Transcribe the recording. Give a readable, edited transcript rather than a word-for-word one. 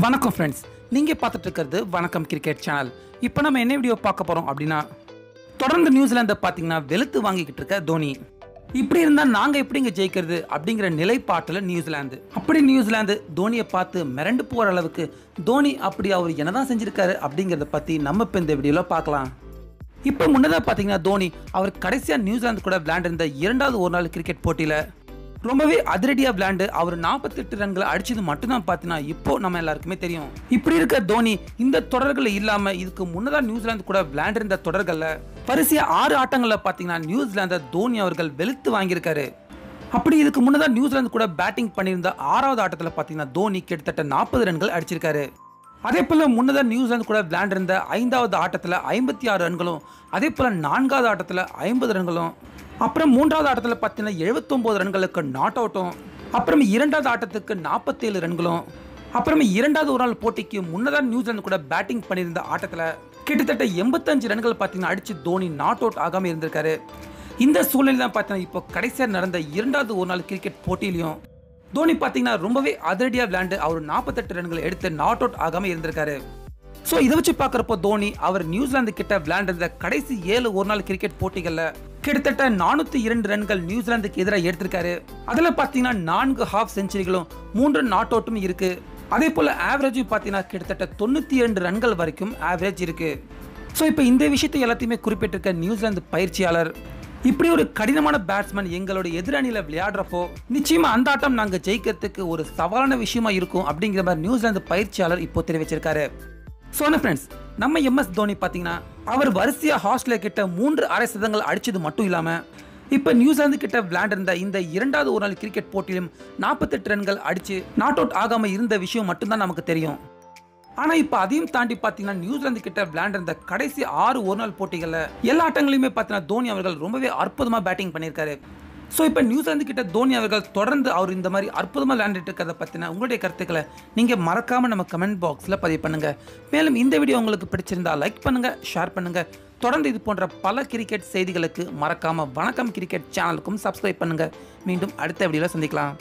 வணக்கம் ஃப்ரெண்ட்ஸ், நீங்கள் பார்த்துட்டு இருக்கிறது வணக்கம் கிரிக்கெட் சேனல். இப்போ நம்ம என்ன வீடியோ பார்க்க போகிறோம் அப்படின்னா, தொடர்ந்து நியூசிலாந்தை பார்த்தீங்கன்னா வெளுத்து வாங்கிக்கிட்டு இருக்க தோனி. இப்படி இருந்தால் நாங்கள் எப்படிங்க ஜெயிக்கிறது அப்படிங்கிற நிலைப்பாட்டில் நியூசிலாந்து. அப்படி நியூசிலாந்து தோனியை பார்த்து மிரண்டு போகிற அளவுக்கு தோனி அப்படி அவர் என்னதான் செஞ்சிருக்காரு அப்படிங்கிறத பற்றி நம்ம இப்போ இந்த வீடியோவில் பார்க்கலாம். இப்போ முன்னதாக பார்த்தீங்கன்னா தோனி அவர் கடைசியாக நியூசிலாந்து கூட விளையாண்டிருந்த இரண்டாவது ஒரு நாள் கிரிக்கெட் போட்டியில் ரொம்பவே அதிரடியாக விளையாண்டு அவர் 48 ரன்களை அடிச்சது மட்டும்தான் பார்த்தீங்கன்னா இப்போ நம்ம எல்லாருக்குமே தெரியும். இப்படி இருக்க தோனி இந்த தொடர்கள் இல்லாமல் இதுக்கு முன்னதாக நியூசிலாந்து கூட விளையாண்டிருந்த தொடர்களில் வரிசையா 6 ஆட்டங்களில் பார்த்தீங்கன்னா நியூசிலாந்தை தோனி அவர்கள் வெளுத்து வாங்கியிருக்காரு. அப்படி இதுக்கு முன்னதாக நியூசிலாந்து கூட பேட்டிங் பண்ணியிருந்த 6வது ஆட்டத்தில் பார்த்தீங்கன்னா தோனி கிட்டத்தட்ட 40 ரன்கள் அடிச்சிருக்காரு. அதே போல முன்னதாக நியூசிலாந்து கூட விளையாண்டிருந்த 5வது ஆட்டத்தில் 56 ரன்களும், அதே போல 4வது ஆட்டத்தில் 50 ரன்களும், அப்புறம் 3வது ஆட்டத்தில் பார்த்தீங்கன்னா 79 ரன்களுக்கு நாட் அவுட்டும், அப்புறம் 2வது ஆட்டத்துக்கு 47 ரன்களும், அப்புறம் 2வது ஒரு நாள் போட்டிக்கு முன்னதாக நியூசிலாந்து கூட பேட்டிங் பண்ணியிருந்த ஆட்டத்தில் கிட்டத்தட்ட 85 ரன்கள் பார்த்தீங்கன்னா அடிச்சு தோனி நாட் அவுட் ஆகாமல் இருந்திருக்காரு. இந்த சூழ்நிலை தான் பார்த்தீங்கன்னா இப்போ கடைசியாக நடந்த 2வது ஒரு நாள் கிரிக்கெட் போட்டியிலையும் தோனி பார்த்தீங்கன்னா ரொம்பவே அதிரடியாக விளையாண்டு அவர் 48 ரன்கள் எடுத்து நாட் அவுட் ஆகாமல் இருந்திருக்காரு. ஸோ இதை வச்சு பார்க்குறப்போ தோனி அவர் நியூசிலாந்து கிட்ட விளையாண்டிருந்த கடைசி 7 ஒரு நாள் கிரிக்கெட் போட்டிகளில் கிட்டத்தட்ட 402 ரன்கள் நியூசிலாந்துக்கு எதிராக எடுத்திருக்காரு. அதில் பார்த்தீங்கன்னா 4 ஹாஃப் செஞ்சுரிகளும் 3 நாட் அவுட்டும் இருக்கு. அதே போல ஆவரேஜும் பார்த்தீங்கன்னா கிட்டத்தட்ட 92 ரன்கள் வரைக்கும் ஆவரேஜ் இருக்கு. ஸோ இப்போ இந்த விஷயத்தை எல்லாத்தையுமே குறிப்பிட்டிருக்க நியூசிலாந்து பயிற்சியாளர், இப்படி ஒரு கடினமான பேட்ஸ்மேன் எங்களோட எதிரணியில் விளையாடுறப்போ நிச்சயமா அந்த ஆட்டம் நாங்கள் ஜெயிக்கிறதுக்கு ஒரு சவாலான விஷயமா இருக்கும் அப்படிங்கிற மாதிரி நியூசிலாந்து பயிற்சியாளர் இப்போ தெரிவிச்சிருக்காரு. ஸோ ஃப்ரெண்ட்ஸ், நம்ம எம்எஸ் தோனி பார்த்தீங்கன்னா அவர் வரிசையாக ஆஸ்திரேலியா கிட்ட 3 அரை சதங்கள் அடிச்சது மட்டும் இல்லாமல் இப்போ நியூசிலாந்து கிட்ட விளையாண்டிருந்த இந்த 2வது ஒரு நாள் கிரிக்கெட் போட்டியிலும் 48 ரன்கள் அடிச்சு நாட் அவுட் ஆகாமல் இருந்த விஷயம் மட்டும்தான் நமக்கு தெரியும். ஆனால் இப்போ அதையும் தாண்டி பார்த்தீங்கன்னா நியூசிலாந்து கிட்ட விளையாண்டிருந்த கடைசி 6 ஒரு நாள் போட்டிகளில் எல்லா ஆட்டங்களையுமே பார்த்தீங்கன்னா தோனி அவர்கள் ரொம்பவே அற்புதமாக பேட்டிங் பண்ணியிருக்காரு. ஸோ இப்போ நியூசிலாந்து கிட்ட தோனி அவர்கள் தொடர்ந்து அவர் இந்த மாதிரி அற்புதமாக விளையாண்டுட்டு இருக்கிறத பற்றின உங்களுடைய கருத்துக்களை நீங்கள் மறக்காமல் நம்ம கமெண்ட் பாக்ஸில் பதிவு பண்ணுங்கள். மேலும் இந்த வீடியோ உங்களுக்கு பிடிச்சிருந்தா லைக் பண்ணுங்கள், ஷேர் பண்ணுங்கள். தொடர்ந்து இது போன்ற பல கிரிக்கெட் செய்திகளுக்கு மறக்காமல் வணக்கம் கிரிக்கெட் சேனலுக்கும் சப்ஸ்கிரைப் பண்ணுங்கள். மீண்டும் அடுத்த வீடியோவில் சந்திக்கலாம்.